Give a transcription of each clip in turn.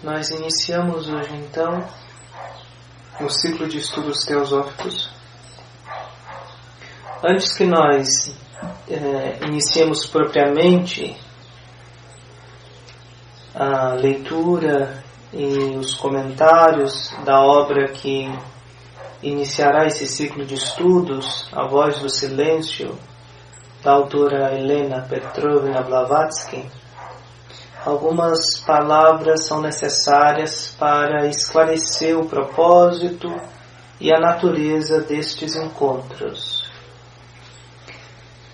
Nós iniciamos hoje então o ciclo de estudos teosóficos. Antes que nós iniciemos propriamente a leitura e os comentários da obra que iniciará esse ciclo de estudos, A Voz do Silêncio, da autora Helena Petrovna Blavatsky, algumas palavras são necessárias para esclarecer o propósito e a natureza destes encontros.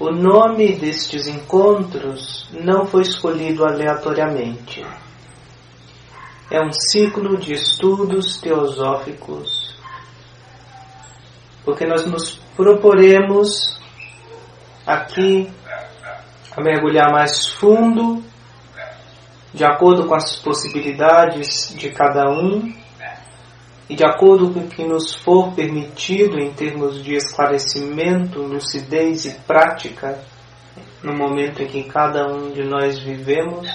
O nome destes encontros não foi escolhido aleatoriamente. É um ciclo de estudos teosóficos, porque nós nos proporemos aqui a mergulhar mais fundo, de acordo com as possibilidades de cada um e de acordo com o que nos for permitido em termos de esclarecimento, lucidez e prática no momento em que cada um de nós vivemos.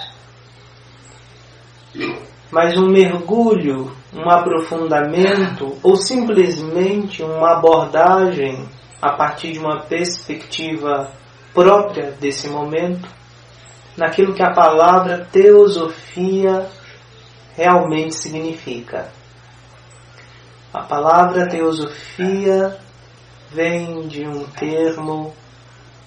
Mas um mergulho, um aprofundamento ou simplesmente uma abordagem a partir de uma perspectiva própria desse momento, naquilo que a palavra teosofia realmente significa. A palavra teosofia vem de um termo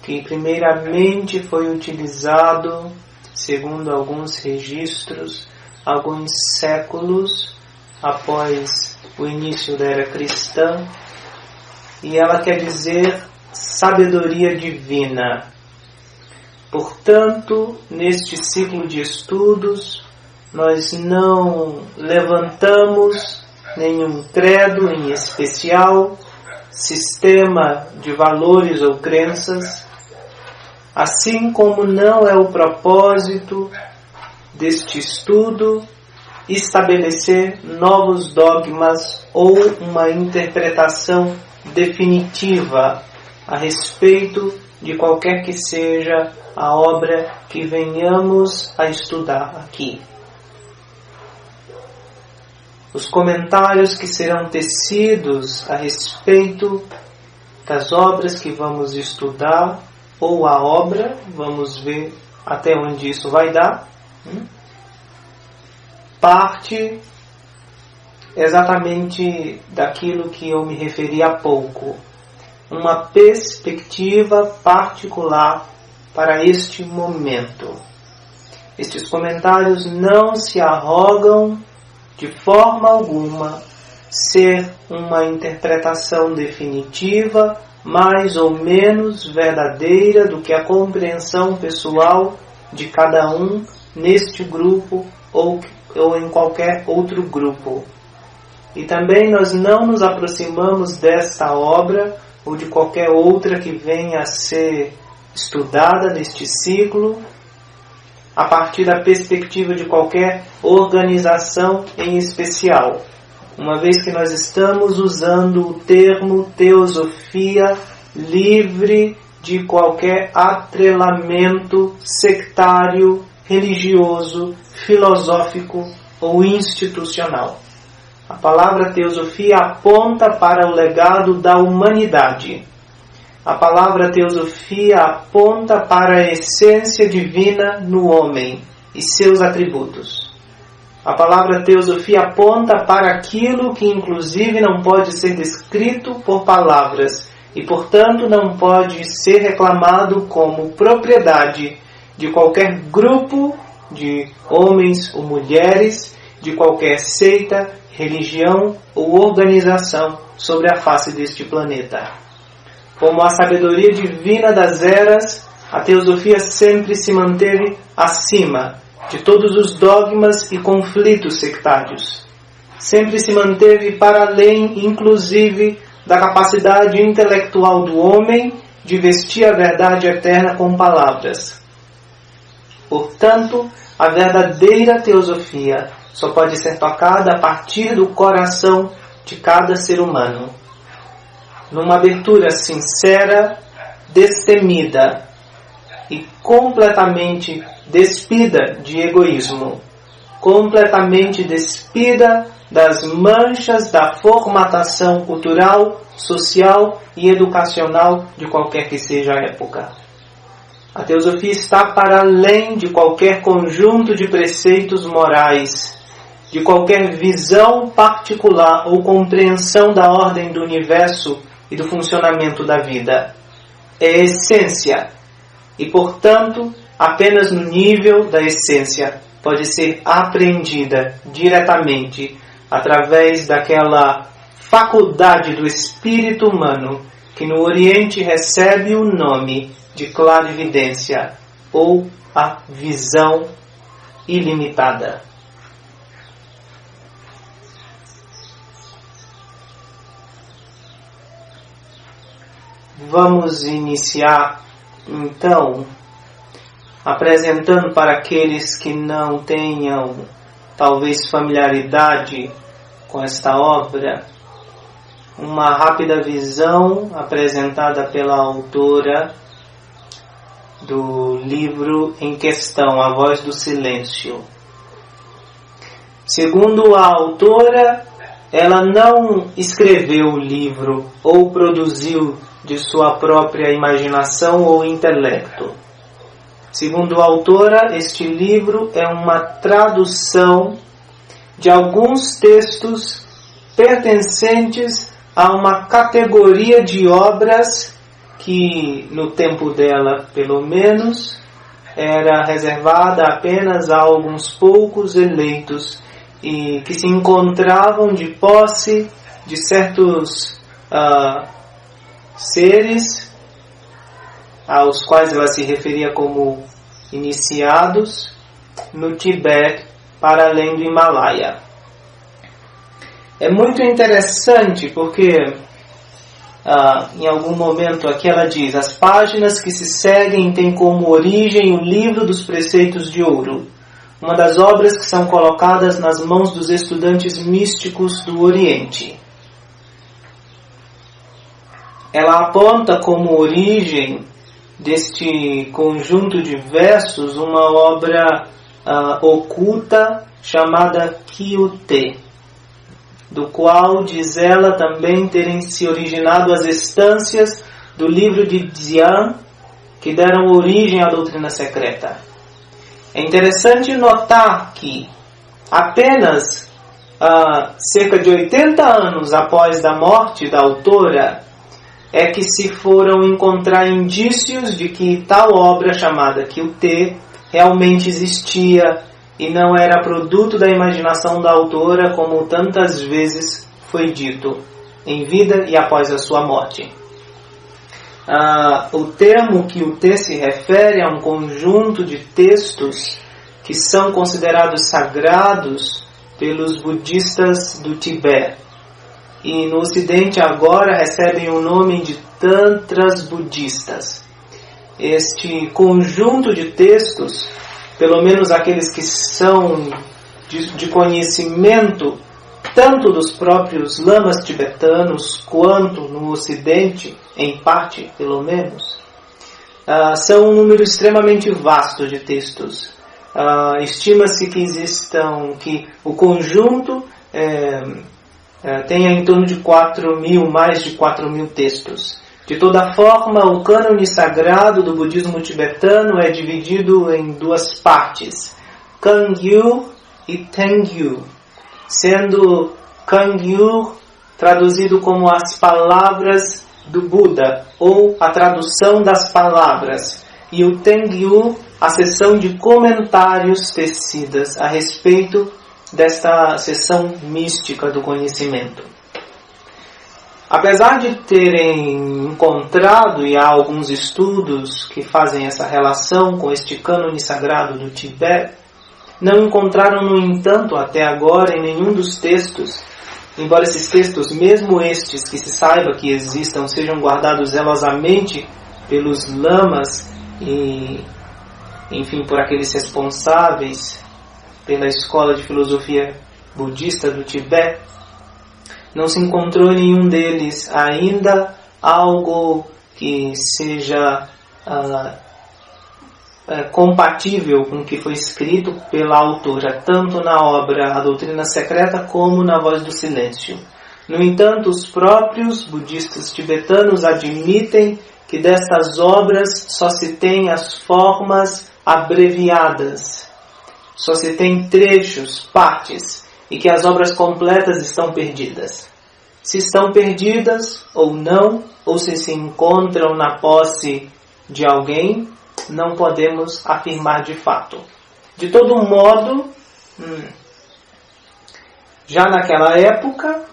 que primeiramente foi utilizado, segundo alguns registros, alguns séculos após o início da era cristã, e ela quer dizer sabedoria divina. Portanto, neste ciclo de estudos, nós não levantamos nenhum credo em especial, sistema de valores ou crenças, assim como não é o propósito deste estudo estabelecer novos dogmas ou uma interpretação definitiva a respeito de qualquer que seja a obra que venhamos a estudar aqui. Os comentários que serão tecidos a respeito das obras que vamos estudar, ou a obra, vamos ver até onde isso vai dar, parte exatamente daquilo que eu me referi há pouco, uma perspectiva particular para este momento. Estes comentários não se arrogam de forma alguma ser uma interpretação definitiva, mais ou menos verdadeira do que a compreensão pessoal de cada um neste grupo ou em qualquer outro grupo. E também nós não nos aproximamos desta obra ou de qualquer outra que venha a ser estudada neste ciclo a partir da perspectiva de qualquer organização em especial, uma vez que nós estamos usando o termo teosofia livre de qualquer atrelamento sectário, religioso, filosófico ou institucional. A palavra teosofia aponta para o legado da humanidade. A palavra teosofia aponta para a essência divina no homem e seus atributos. A palavra teosofia aponta para aquilo que inclusive não pode ser descrito por palavras e, portanto, não pode ser reclamado como propriedade de qualquer grupo de homens ou mulheres, de qualquer seita, religião ou organização sobre a face deste planeta. Como a sabedoria divina das eras, a teosofia sempre se manteve acima de todos os dogmas e conflitos sectários. Sempre se manteve para além, inclusive, da capacidade intelectual do homem de vestir a verdade eterna com palavras. Portanto, a verdadeira teosofia só pode ser tocada a partir do coração de cada ser humano, numa abertura sincera, destemida e completamente despida de egoísmo, completamente despida das manchas da formatação cultural, social e educacional de qualquer que seja a época. A teosofia está para além de qualquer conjunto de preceitos morais, de qualquer visão particular ou compreensão da ordem do universo e do funcionamento da vida. É essência e, portanto, apenas no nível da essência pode ser apreendida diretamente através daquela faculdade do espírito humano que no Oriente recebe o nome de clarividência ou a visão ilimitada. Vamos iniciar, então, apresentando para aqueles que não tenham, talvez, familiaridade com esta obra, uma rápida visão apresentada pela autora do livro em questão, A Voz do Silêncio. Segundo a autora, ela não escreveu o livro ou produziu de sua própria imaginação ou intelecto. Segundo a autora, este livro é uma tradução de alguns textos pertencentes a uma categoria de obras que, no tempo dela, pelo menos, era reservada apenas a alguns poucos eleitos e que se encontravam de posse de certos seres aos quais ela se referia como iniciados no Tibete, para além do Himalaia. É muito interessante porque em algum momento aqui ela diz: as páginas que se seguem têm como origem o livro dos preceitos de ouro, uma das obras que são colocadas nas mãos dos estudantes místicos do Oriente. Ela aponta como origem deste conjunto de versos uma obra oculta chamada Kyute, do qual diz ela também terem se originado as estâncias do livro de Dzyan, que deram origem à doutrina secreta. É interessante notar que apenas cerca de 80 anos após a morte da autora é que se foram encontrar indícios de que tal obra chamada Kyute realmente existia e não era produto da imaginação da autora, como tantas vezes foi dito, em vida e após a sua morte. O termo Kyute se refere a um conjunto de textos que são considerados sagrados pelos budistas do Tibete, e no Ocidente agora recebem o nome de Tantras budistas. Este conjunto de textos, pelo menos aqueles que são de conhecimento tanto dos próprios lamas tibetanos quanto no Ocidente, em parte pelo menos, são um número extremamente vasto de textos. Estima-se que o conjunto tenha em torno de mais de 4.000 textos. De toda forma, o cânone sagrado do budismo tibetano é dividido em duas partes, Kangyu e Tengyu, sendo Kangyu traduzido como as palavras do Buda, ou a tradução das palavras, e o Tengyu, a seção de comentários tecidas a respeito desta seção mística do conhecimento. Apesar de terem encontrado, e há alguns estudos que fazem essa relação com este cânone sagrado do Tibete, não encontraram, no entanto, até agora, em nenhum dos textos, embora esses textos, mesmo estes que se saiba que existam, sejam guardados zelosamente pelos lamas e, enfim, por aqueles responsáveis pela escola de filosofia budista do Tibete, não se encontrou em nenhum deles ainda algo que seja compatível com o que foi escrito pela autora, tanto na obra A Doutrina Secreta como na Voz do Silêncio. No entanto, os próprios budistas tibetanos admitem que destas obras só se tem as formas abreviadas, só se tem trechos, partes, e que as obras completas estão perdidas. Se estão perdidas ou não, ou se encontram na posse de alguém, não podemos afirmar de fato. De todo modo, já naquela época,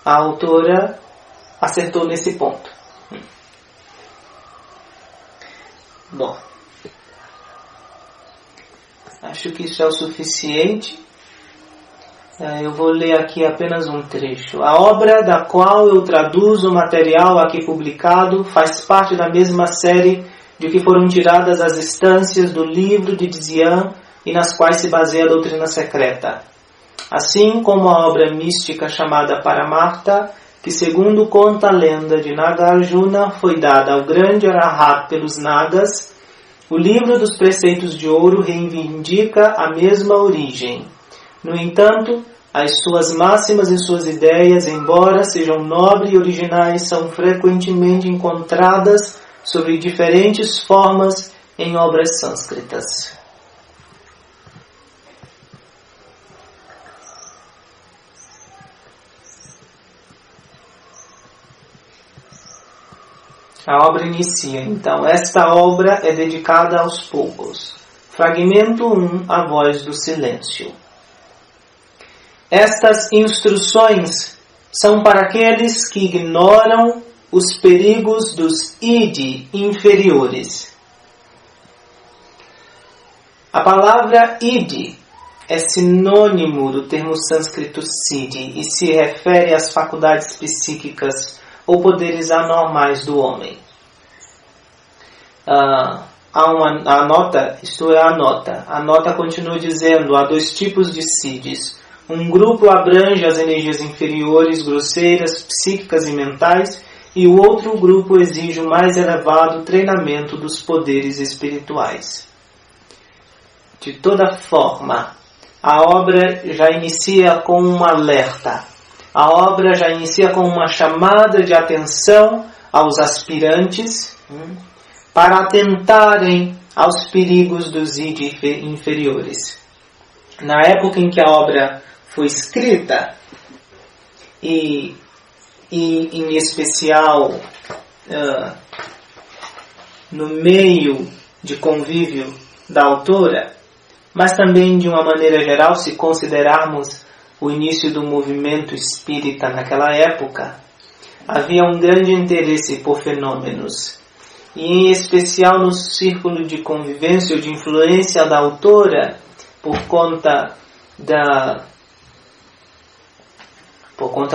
a autora acertou nesse ponto. Bom, acho que isso é o suficiente. Eu vou ler aqui apenas um trecho. A obra da qual eu traduzo o material aqui publicado faz parte da mesma série de que foram tiradas as instâncias do livro de Dzyan e nas quais se baseia a doutrina secreta. Assim como a obra mística chamada Paramartha, que segundo conta a lenda de Nagarjuna foi dada ao grande Arahat pelos Nagas, o livro dos preceitos de ouro reivindica a mesma origem. No entanto, as suas máximas e suas ideias, embora sejam nobres e originais, são frequentemente encontradas sob diferentes formas em obras sânscritas. A obra inicia, então. Esta obra é dedicada aos poucos. Fragmento 1, A Voz do Silêncio. Estas instruções são para aqueles que ignoram os perigos dos id inferiores. A palavra id é sinônimo do termo sânscrito siddhi e se refere às faculdades psíquicas ou poderes anormais do homem. A nota, isto é, a nota. A nota continua dizendo, há dois tipos de siddhis. Um grupo abrange as energias inferiores, grosseiras, psíquicas e mentais, e o outro grupo exige o mais elevado treinamento dos poderes espirituais. De toda forma, a obra já inicia com um alerta. A obra já inicia com uma chamada de atenção aos aspirantes para atentarem aos perigos dos id inferiores. Na época em que a obra foi escrita, e em especial no meio de convívio da autora, mas também de uma maneira geral, se considerarmos o início do movimento espírita naquela época, havia um grande interesse por fenômenos, e em especial no círculo de convivência ou de influência da autora, por conta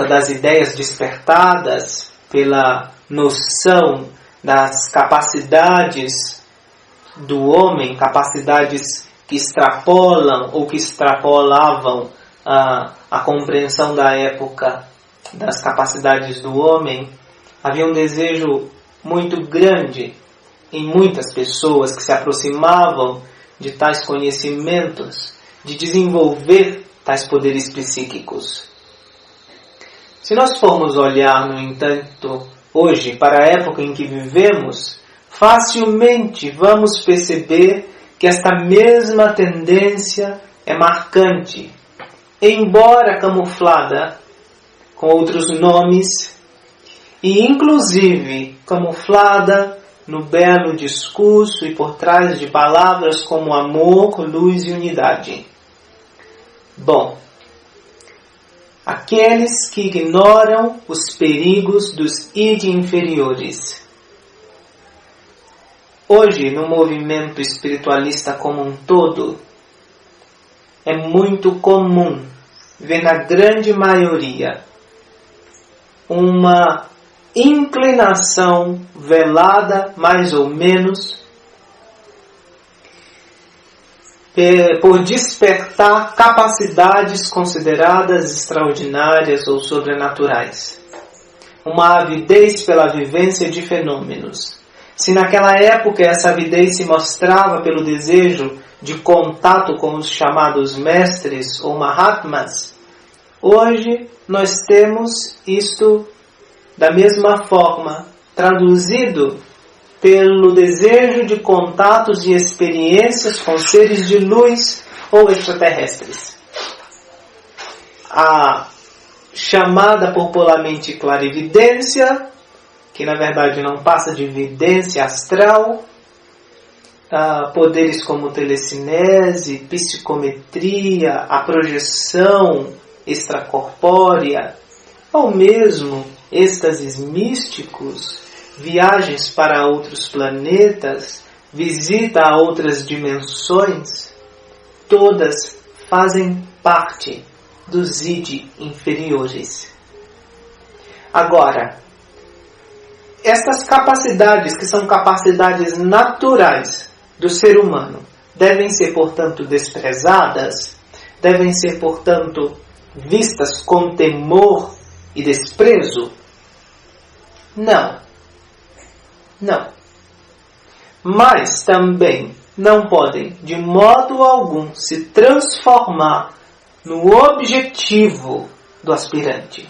das ideias despertadas pela noção das capacidades do homem, capacidades que extrapolam ou que extrapolavam a compreensão da época das capacidades do homem, havia um desejo muito grande em muitas pessoas que se aproximavam de tais conhecimentos, de desenvolver tais poderes psíquicos. Se nós formos olhar, no entanto, hoje para a época em que vivemos, facilmente vamos perceber que esta mesma tendência é marcante, embora camuflada com outros nomes, e inclusive camuflada no belo discurso e por trás de palavras como amor, luz e unidade. Bom, aqueles que ignoram os perigos dos id inferiores. Hoje, no movimento espiritualista como um todo, é muito comum ver na grande maioria uma inclinação velada, mais ou menos, por despertar capacidades consideradas extraordinárias ou sobrenaturais. Uma avidez pela vivência de fenômenos. Se naquela época essa avidez se mostrava pelo desejo de contato com os chamados mestres ou Mahatmas, hoje nós temos isto da mesma forma, traduzido pelo desejo de contatos e experiências com seres de luz ou extraterrestres. A chamada popularmente clarividência, que na verdade não passa de vidência astral, poderes como telecinese, psicometria, a projeção extracorpórea, ou mesmo êxtases místicos, viagens para outros planetas, visita a outras dimensões, todas fazem parte dos id inferiores. Agora, estas capacidades, que são capacidades naturais do ser humano, devem ser, portanto, desprezadas, devem ser, portanto, vistas com temor e desprezo? Não. Não. Mas também não podem, de modo algum, se transformar no objetivo do aspirante.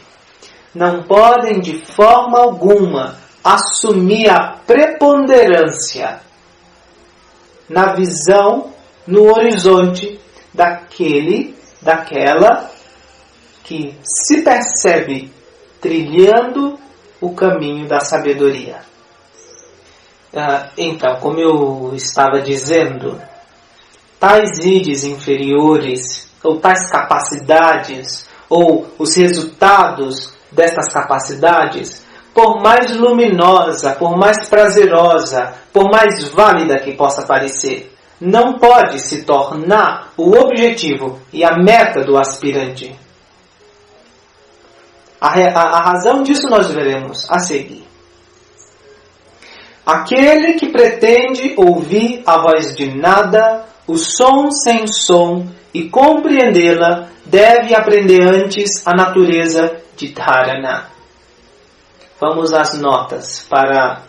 Não podem, de forma alguma, assumir a preponderância na visão, no horizonte daquela que se percebe trilhando o caminho da sabedoria. Então, como eu estava dizendo, tais ides inferiores, ou tais capacidades, ou os resultados destas capacidades, por mais luminosa, por mais prazerosa, por mais válida que possa parecer, não pode se tornar o objetivo e a meta do aspirante. A razão disso nós veremos a seguir. Aquele que pretende ouvir a voz de nada, o som sem som, e compreendê-la, deve aprender antes a natureza de Dharana. Vamos às notas para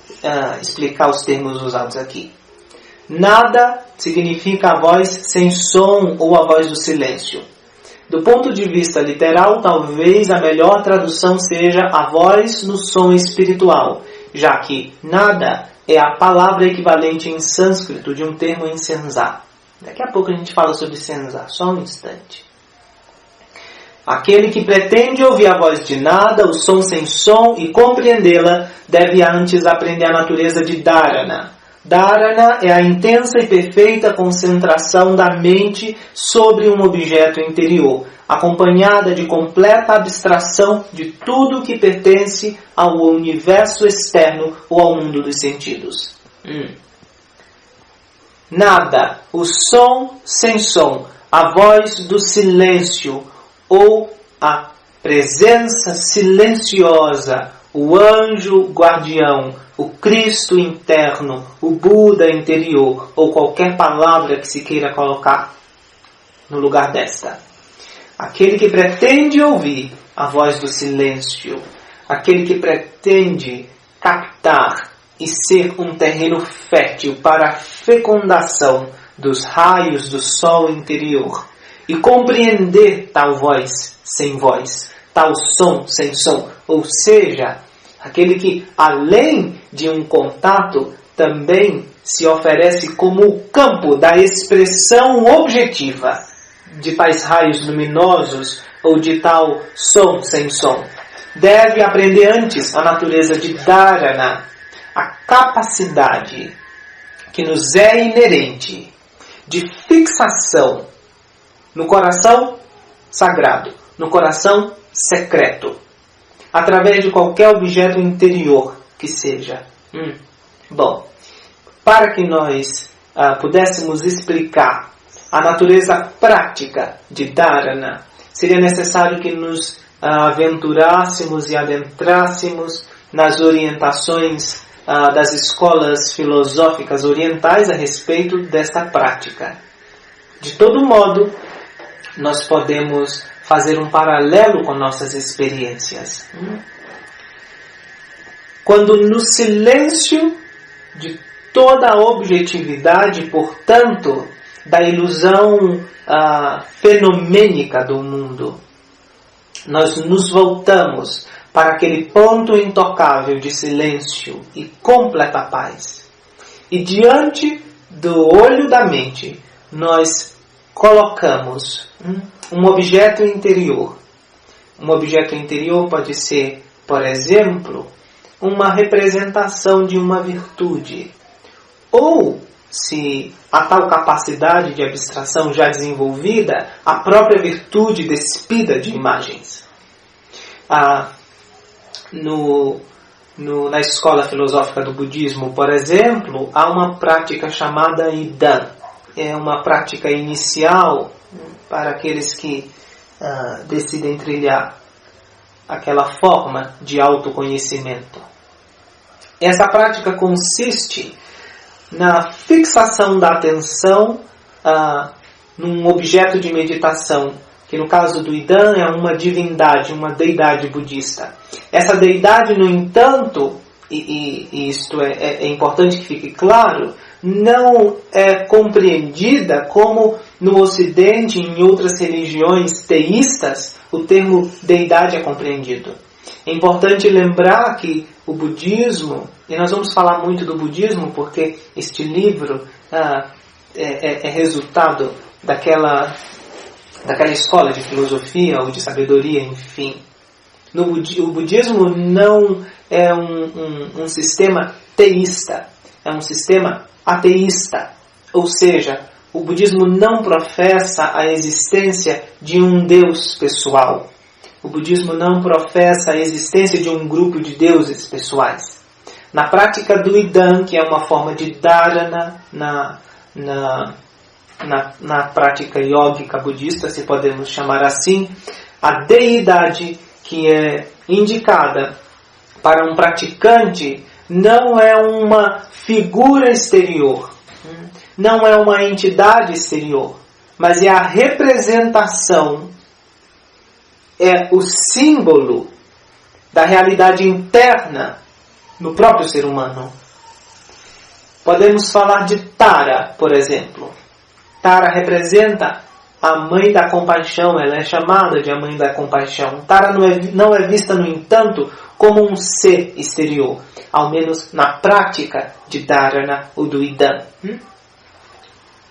explicar os termos usados aqui. Nada significa a voz sem som ou a voz do silêncio. Do ponto de vista literal, talvez a melhor tradução seja a voz no som espiritual, já que nada é a palavra equivalente em sânscrito de um termo em senzá. Daqui a pouco a gente fala sobre senzá, só um instante. Aquele que pretende ouvir a voz de nada, o som sem som, e compreendê-la, deve antes aprender a natureza de Dharana. Dharana é a intensa e perfeita concentração da mente sobre um objeto interior, acompanhada de completa abstração de tudo que pertence ao universo externo ou ao mundo dos sentidos. Nada, o som sem som, a voz do silêncio ou a presença silenciosa, o anjo guardião, o Cristo interno, o Buda interior, ou qualquer palavra que se queira colocar no lugar desta. Aquele que pretende ouvir a voz do silêncio, aquele que pretende captar e ser um terreno fértil para a fecundação dos raios do sol interior, e compreender tal voz sem voz, tal som sem som, ou seja, aquele que, além de um contato, também se oferece como o campo da expressão objetiva de tais raios luminosos ou de tal som sem som. Deve aprender antes a natureza de Dharana, a capacidade que nos é inerente de fixação no coração sagrado, no coração secreto, através de qualquer objeto interior que seja. Bom, para que nós pudéssemos explicar a natureza prática de Dharana, seria necessário que nos aventurássemos e adentrássemos nas orientações das escolas filosóficas orientais a respeito desta prática. De todo modo, nós podemos fazer um paralelo com nossas experiências. Quando no silêncio de toda a objetividade, portanto, da ilusão fenomênica do mundo. Nós nos voltamos para aquele ponto intocável de silêncio e completa paz. E diante do olho da mente, nós colocamos um objeto interior. Um objeto interior pode ser, por exemplo, uma representação de uma virtude. Ou, se a tal capacidade de abstração já desenvolvida, a própria virtude despida de imagens. Na escola filosófica do budismo, por exemplo, há uma prática chamada Idan. É uma prática inicial para aqueles que decidem trilhar aquela forma de autoconhecimento. Essa prática consiste na fixação da atenção num objeto de meditação, que no caso do Idan é uma divindade, uma deidade budista. Essa deidade, no entanto, e isto é importante que fique claro, não é compreendida como no Ocidente e em outras religiões teístas o termo deidade é compreendido. É importante lembrar que o budismo, e nós vamos falar muito do budismo porque este livro é resultado daquela escola de filosofia ou de sabedoria, enfim. O budismo não é um sistema teísta, é um sistema ateísta. Ou seja, o budismo não professa a existência de um Deus pessoal. O budismo não professa a existência de um grupo de deuses pessoais. Na prática do Idan, que é uma forma de dharana na prática yógica budista, se podemos chamar assim, a deidade que é indicada para um praticante não é uma figura exterior, não é uma entidade exterior, mas é a representação, é o símbolo da realidade interna no próprio ser humano. Podemos falar de Tara, por exemplo. Tara representa a mãe da compaixão, ela é chamada de a mãe da compaixão. Tara não é vista, no entanto, como um ser exterior, ao menos na prática de Dharana ou do Idan.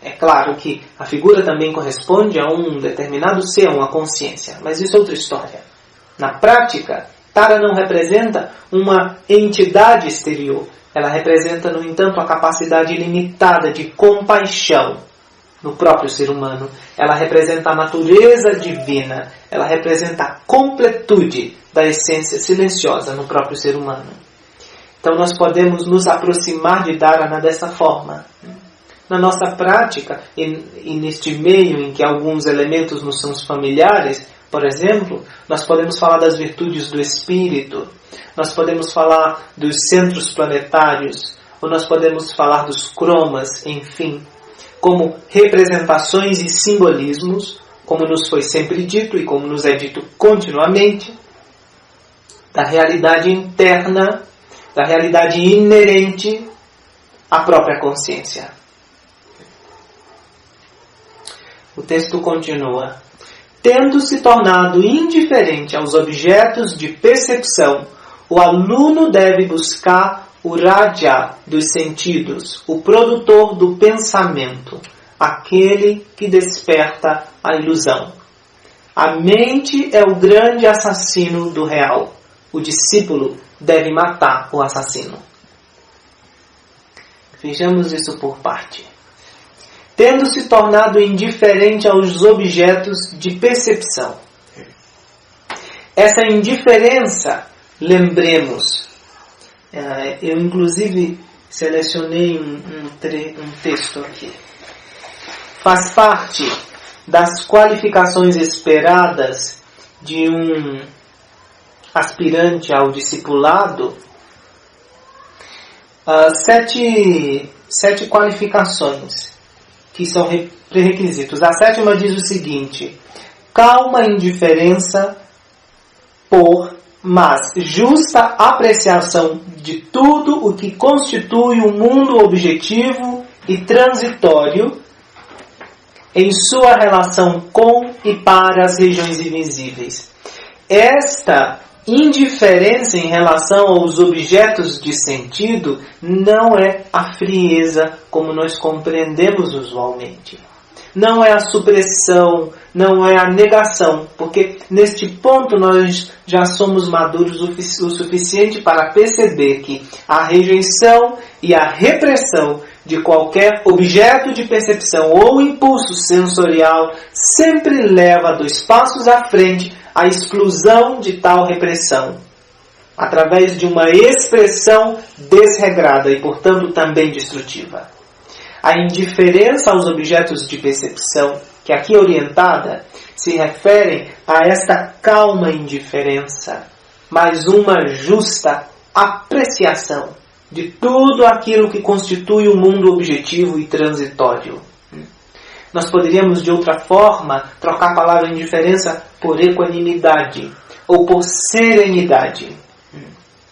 É claro que a figura também corresponde a um determinado ser, a uma consciência, mas isso é outra história. Na prática, Tara não representa uma entidade exterior, ela representa, no entanto, a capacidade ilimitada de compaixão no próprio ser humano. Ela representa a natureza divina, ela representa a completude da essência silenciosa no próprio ser humano. Então nós podemos nos aproximar de Dharana dessa forma. Na nossa prática, e neste meio em que alguns elementos nos são familiares, por exemplo, nós podemos falar das virtudes do espírito, nós podemos falar dos centros planetários, ou nós podemos falar dos cromas, enfim, como representações e simbolismos, como nos foi sempre dito e como nos é dito continuamente, da realidade interna, da realidade inerente à própria consciência. O texto continua. Tendo se tornado indiferente aos objetos de percepção, o aluno deve buscar o Raja dos sentidos, o produtor do pensamento, aquele que desperta a ilusão. A mente é o grande assassino do real. O discípulo deve matar o assassino. Vejamos isso por parte. Tendo se tornado indiferente aos objetos de percepção. Essa indiferença, lembremos, eu inclusive selecionei um texto aqui, faz parte das qualificações esperadas de um aspirante ao discipulado, 7 qualificações que são pré-requisitos. A 7ª diz o seguinte: calma indiferença por mas justa apreciação de tudo o que constitui um mundo objetivo e transitório em sua relação com e para as regiões invisíveis. Esta indiferença em relação aos objetos de sentido não é a frieza como nós compreendemos usualmente. Não é a supressão, não é a negação, porque neste ponto nós já somos maduros o suficiente para perceber que a rejeição e a repressão de qualquer objeto de percepção ou impulso sensorial sempre leva 2 passos à frente a exclusão de tal repressão, através de uma expressão desregrada e, portanto, também destrutiva. A indiferença aos objetos de percepção, que aqui é orientada, se refere a esta calma indiferença, mas uma justa apreciação de tudo aquilo que constitui o mundo objetivo e transitório. Nós poderíamos, de outra forma, trocar a palavra indiferença por equanimidade ou por serenidade,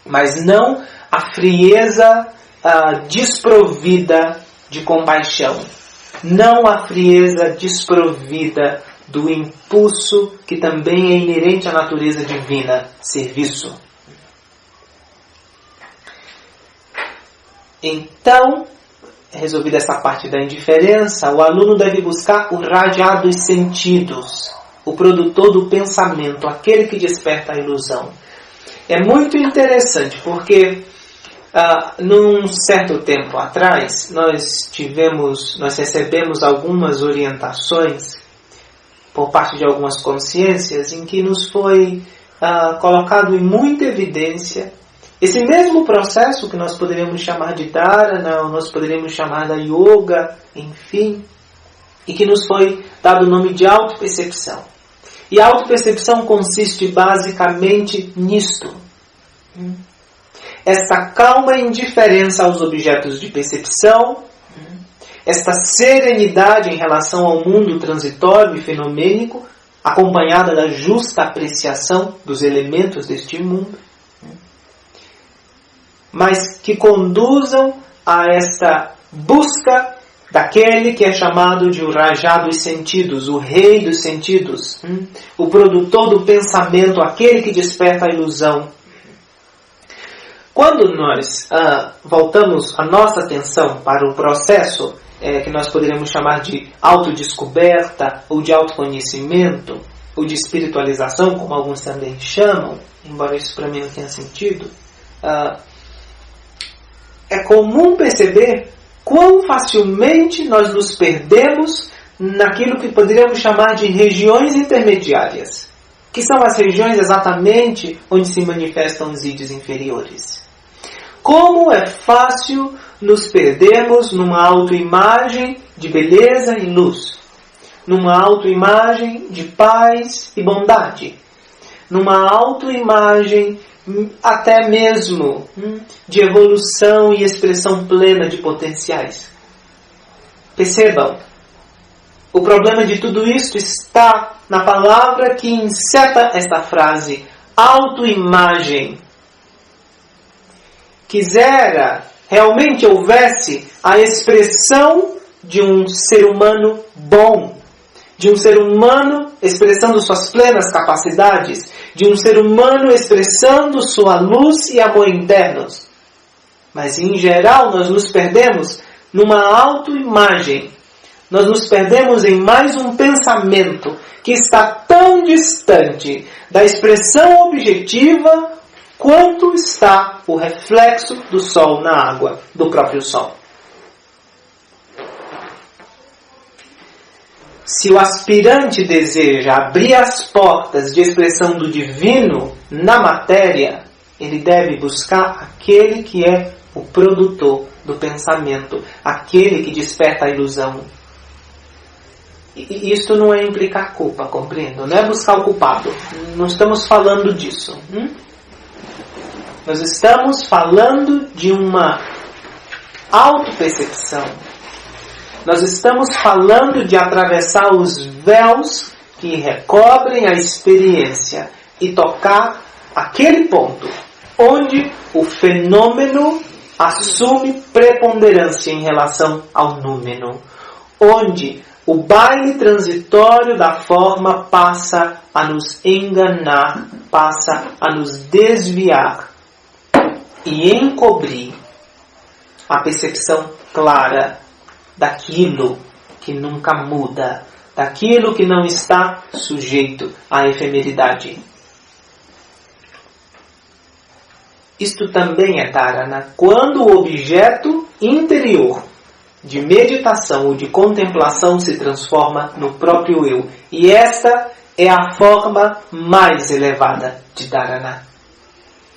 mas não a frieza desprovida de compaixão, não a frieza desprovida do impulso que também é inerente à natureza divina, serviço. Então, resolvida essa parte da indiferença, o aluno deve buscar o rajá dos sentidos, o produtor do pensamento, aquele que desperta a ilusão. É muito interessante, porque num certo tempo atrás, nós recebemos algumas orientações por parte de algumas consciências em que nos foi colocado em muita evidência esse mesmo processo que nós poderíamos chamar de dharana, ou nós poderíamos chamar da yoga, enfim, e que nos foi dado o nome de autopercepção. E a autopercepção consiste basicamente nisto. Esta calma indiferença aos objetos de percepção, esta serenidade em relação ao mundo transitório e fenomênico, acompanhada da justa apreciação dos elementos deste mundo, mas que conduzam a esta busca daquele que é chamado de o rajá dos sentidos, o rei dos sentidos, o produtor do pensamento, aquele que desperta a ilusão. Quando nós voltamos a nossa atenção para o processo que nós poderíamos chamar de autodescoberta, ou de autoconhecimento, ou de espiritualização, como alguns também chamam, embora isso para mim não tenha sentido, é comum perceber quão facilmente nós nos perdemos naquilo que poderíamos chamar de regiões intermediárias, que são as regiões exatamente onde se manifestam os ídios inferiores. Como é fácil nos perdermos numa autoimagem de beleza e luz, numa autoimagem de paz e bondade, numa autoimagem até mesmo de evolução e expressão plena de potenciais. Percebam, o problema de tudo isto está na palavra que enceta esta frase, autoimagem. Quisera realmente houvesse a expressão de um ser humano bom, de um ser humano expressando suas plenas capacidades, de um ser humano expressando sua luz e amor internos. Mas, em geral, nós nos perdemos numa autoimagem. Nós nos perdemos em mais um pensamento que está tão distante da expressão objetiva quanto está o reflexo do sol na água, do próprio sol. Se o aspirante deseja abrir as portas de expressão do divino na matéria, ele deve buscar aquele que é o produtor do pensamento, aquele que desperta a ilusão. E isto não é implicar culpa, compreendo? Não é buscar o culpado. Não estamos falando disso. Nós estamos falando de uma autopercepção. Nós estamos falando de atravessar os véus que recobrem a experiência e tocar aquele ponto onde o fenômeno assume preponderância em relação ao númeno, onde o baile transitório da forma passa a nos enganar, passa a nos desviar e encobrir a percepção clara daquilo que nunca muda, daquilo que não está sujeito à efemeridade. Isto também é dharana, quando o objeto interior de meditação ou de contemplação se transforma no próprio eu. E esta é a forma mais elevada de dharana.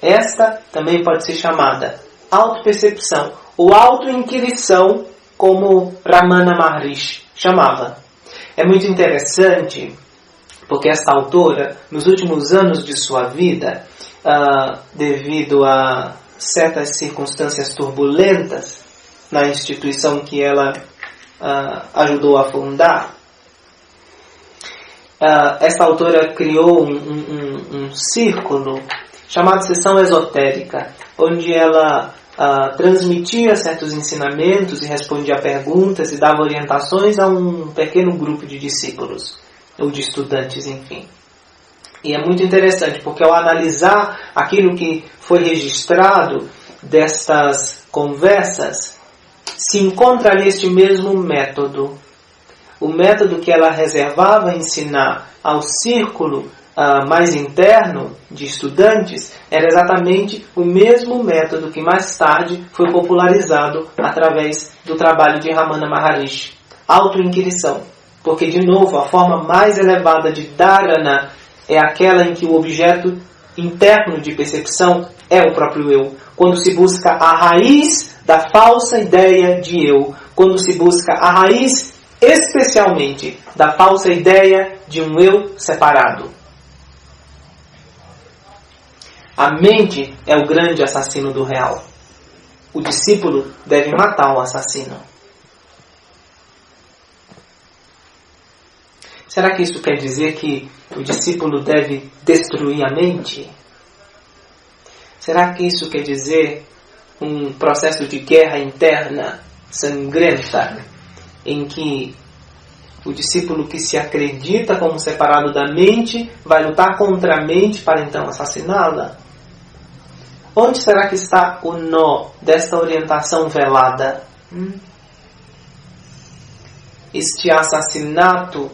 Esta também pode ser chamada autopercepção ou autoinquirição, como Ramana Maharishi chamava. É muito interessante porque esta autora, nos últimos anos de sua vida, devido a certas circunstâncias turbulentas na instituição que ela ajudou a fundar, esta autora criou um círculo chamado Sessão Esotérica, onde ela transmitia certos ensinamentos e respondia a perguntas e dava orientações a um pequeno grupo de discípulos, ou de estudantes, enfim. E é muito interessante, porque ao analisar aquilo que foi registrado destas conversas, se encontra ali este mesmo método. O método que ela reservava a ensinar ao círculo mais interno de estudantes era exatamente o mesmo método que mais tarde foi popularizado através do trabalho de Ramana Maharishi. Autoinquirição. Porque, de novo, a forma mais elevada de dharana é aquela em que o objeto interno de percepção é o próprio eu. Quando se busca a raiz da falsa ideia de eu. Quando se busca a raiz, especialmente, da falsa ideia de um eu separado. A mente é o grande assassino do real. O discípulo deve matar o assassino. Será que isso quer dizer que o discípulo deve destruir a mente? Será que isso quer dizer um processo de guerra interna, sangrenta, em que o discípulo que se acredita como separado da mente vai lutar contra a mente para então assassiná-la? Onde será que está o nó desta orientação velada? Este assassinato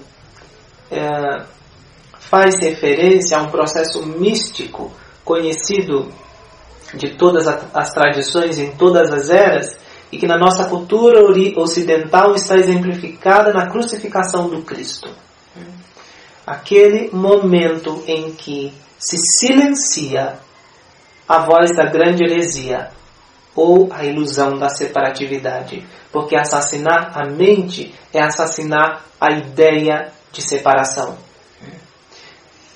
faz referência a um processo místico conhecido de todas as tradições em todas as eras e que na nossa cultura ocidental está exemplificada na crucificação do Cristo. Aquele momento em que se silencia a voz da grande heresia ou a ilusão da separatividade, porque assassinar a mente é assassinar a ideia de separação.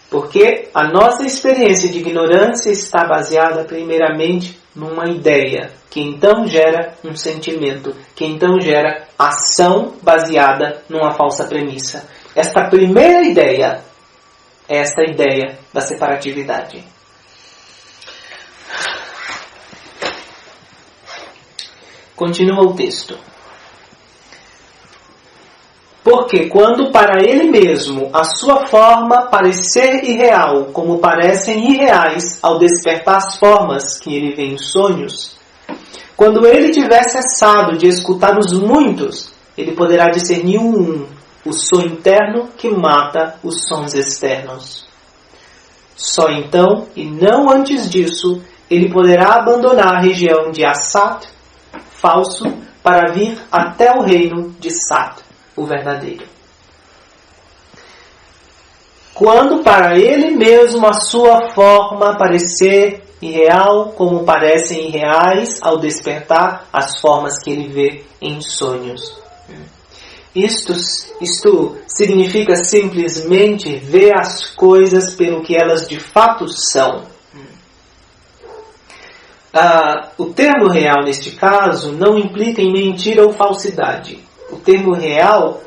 Porque a nossa experiência de ignorância está baseada primeiramente numa ideia, que então gera um sentimento, que então gera ação baseada numa falsa premissa. Esta primeira ideia é esta ideia da separatividade. Continua o texto. Porque quando para ele mesmo a sua forma parecer irreal, como parecem irreais ao despertar as formas que ele vê em sonhos, quando ele tiver cessado de escutar os muitos, ele poderá discernir o som interno que mata os sons externos. Só então, e não antes disso, ele poderá abandonar a região de Asat, falso, para vir até o reino de Sat, o verdadeiro. Quando para ele mesmo a sua forma parecer irreal, como parecem irreais ao despertar as formas que ele vê em sonhos. Isto significa simplesmente ver as coisas pelo que elas de fato são. O termo real neste caso não implica em mentira ou falsidade. O termo real,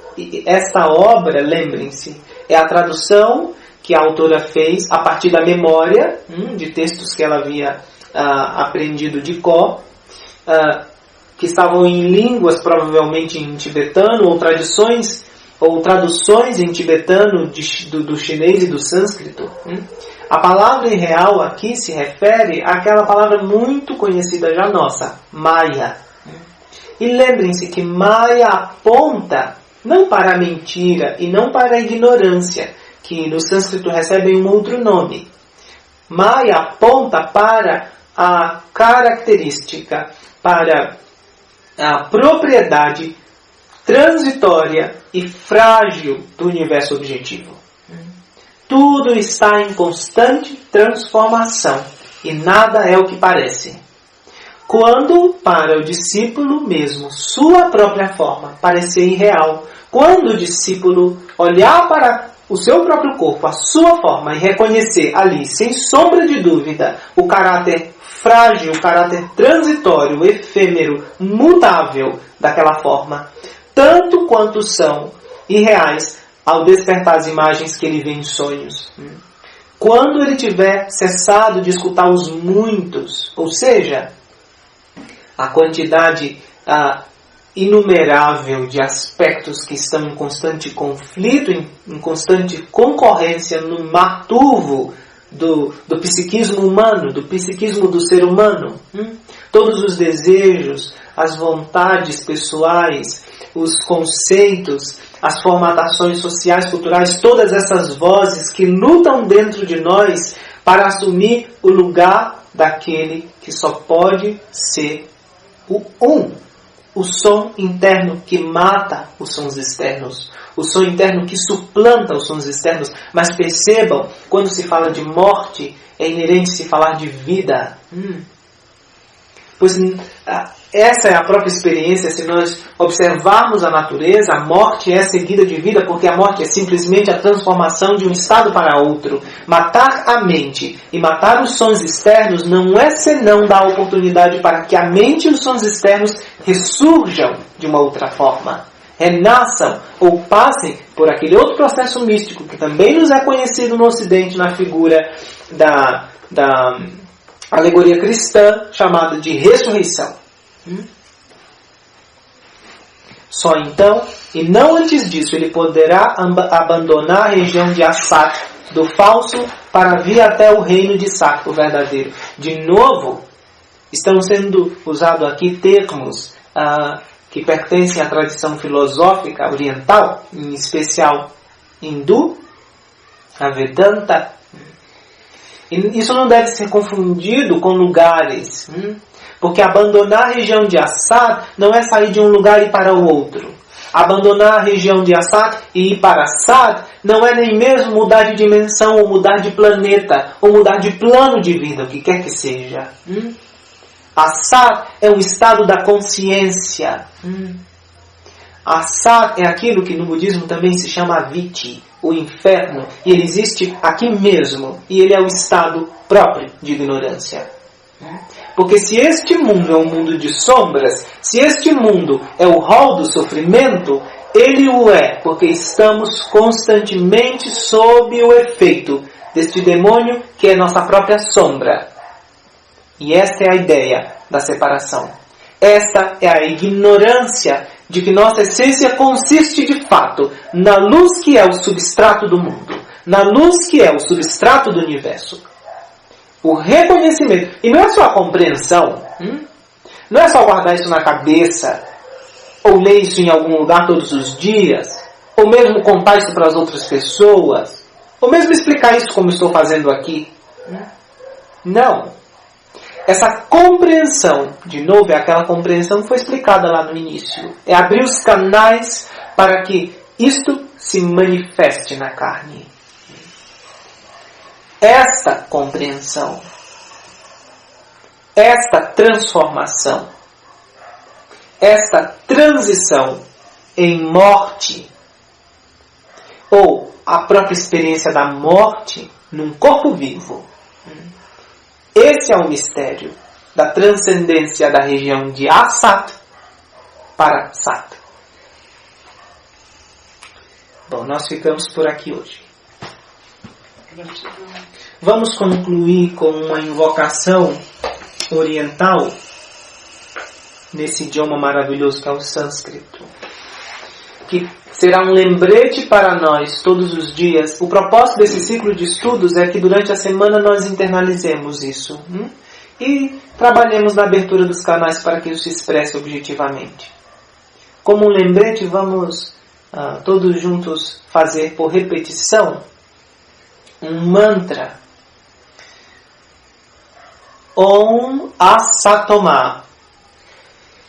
esta obra, lembrem-se, é a tradução que a autora fez a partir da memória de textos que ela havia aprendido de cor, que estavam em línguas provavelmente em tibetano, ou tradições ou traduções em tibetano do chinês e do sânscrito. A palavra em real aqui se refere àquela palavra muito conhecida já nossa, Maya. E lembrem-se que Maya aponta não para a mentira e não para a ignorância, que no sânscrito recebem um outro nome. Maya aponta para a característica, para a propriedade transitória e frágil do universo objetivo. Tudo está em constante transformação e nada é o que parece. Quando para o discípulo mesmo sua própria forma parecer irreal, quando o discípulo olhar para o seu próprio corpo, a sua forma, e reconhecer ali, sem sombra de dúvida, o caráter frágil, o caráter transitório, efêmero, mutável daquela forma, tanto quanto são irreais ao despertar as imagens que ele vê em sonhos. Quando ele tiver cessado de escutar os muitos, ou seja, a quantidade inumerável de aspectos que estão em constante conflito, em constante concorrência no mar turvo do psiquismo humano, do psiquismo do ser humano. Todos os desejos, as vontades pessoais, os conceitos, as formatações sociais, culturais, todas essas vozes que lutam dentro de nós para assumir o lugar daquele que só pode ser o som interno que mata os sons externos, o som interno que suplanta os sons externos. Mas percebam, quando se fala de morte, é inerente se falar de vida. Pois essa é a própria experiência. Se nós observarmos a natureza, a morte é seguida de vida, porque a morte é simplesmente a transformação de um estado para outro. Matar a mente e matar os sons externos não é senão dar oportunidade para que a mente e os sons externos ressurjam de uma outra forma, renasçam ou passem por aquele outro processo místico que também nos é conhecido no Ocidente na figura da alegoria cristã chamada de ressurreição. Só então, e não antes disso, ele poderá abandonar a região de Assat, do falso, para vir até o reino de Sat, o verdadeiro. De novo, estão sendo usados aqui termos que pertencem à tradição filosófica oriental, em especial hindu, a Vedanta. E isso não deve ser confundido com lugares, porque abandonar a região de Assat não é sair de um lugar e ir para o outro. Abandonar a região de Assat e ir para Assat não é nem mesmo mudar de dimensão, ou mudar de planeta, ou mudar de plano de vida, o que quer que seja. Assat é um estado da consciência. Assat é aquilo que no budismo também se chama Viti, o inferno, e ele existe aqui mesmo, e ele é o estado próprio de ignorância. Porque se este mundo é um mundo de sombras, se este mundo é o rol do sofrimento, ele o é, porque estamos constantemente sob o efeito deste demônio que é nossa própria sombra. E esta é a ideia da separação. Esta é a ignorância de que nossa essência consiste de fato na luz que é o substrato do mundo, na luz que é o substrato do universo. O reconhecimento. E não é só a compreensão. Não é só guardar isso na cabeça, ou ler isso em algum lugar todos os dias, ou mesmo contar isso para as outras pessoas, ou mesmo explicar isso como estou fazendo aqui. Não. Essa compreensão, de novo, é aquela compreensão que foi explicada lá no início. É abrir os canais para que isto se manifeste na carne. Esta compreensão, esta transformação, esta transição em morte, ou a própria experiência da morte num corpo vivo. Esse é o mistério da transcendência da região de Assat para Sat. Bom, nós ficamos por aqui hoje. Vamos concluir com uma invocação oriental nesse idioma maravilhoso que é o sânscrito, que será um lembrete para nós todos os dias. O propósito desse ciclo de estudos é que durante a semana nós internalizemos isso e trabalhemos na abertura dos canais para que isso se expresse objetivamente. Como um lembrete, vamos todos juntos fazer por repetição um mantra. Om Asatoma.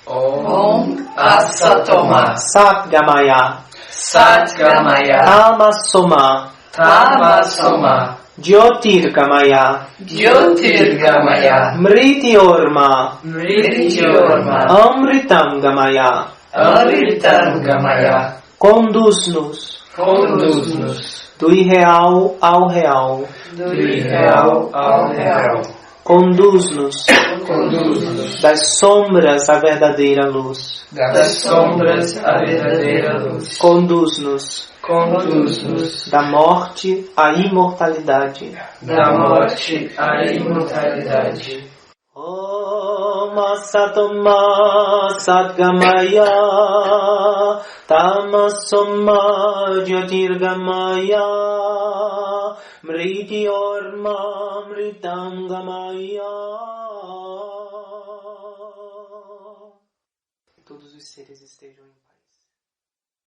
Om Asatoma. Satgamaya. Satgamaya. Tamasoma. Tamasoma. Jyotirgamaya. Jyotirgamaya. Mrityorma. Mrityorma. Amritamgamaya. Amritamgamaya. Conduz-nos Conduz-nos do irreal ao real. do irreal ao real. Conduz-nos Conduz-nos das sombras à verdadeira luz. das sombras à verdadeira luz. Conduz-nos Conduz-nos da morte à imortalidade. da morte à imortalidade. Om Asatoma Satgamaya Tamasoma Jyotirgamaya Mrityorma Mritangamaya. Todos os seres estejam em paz.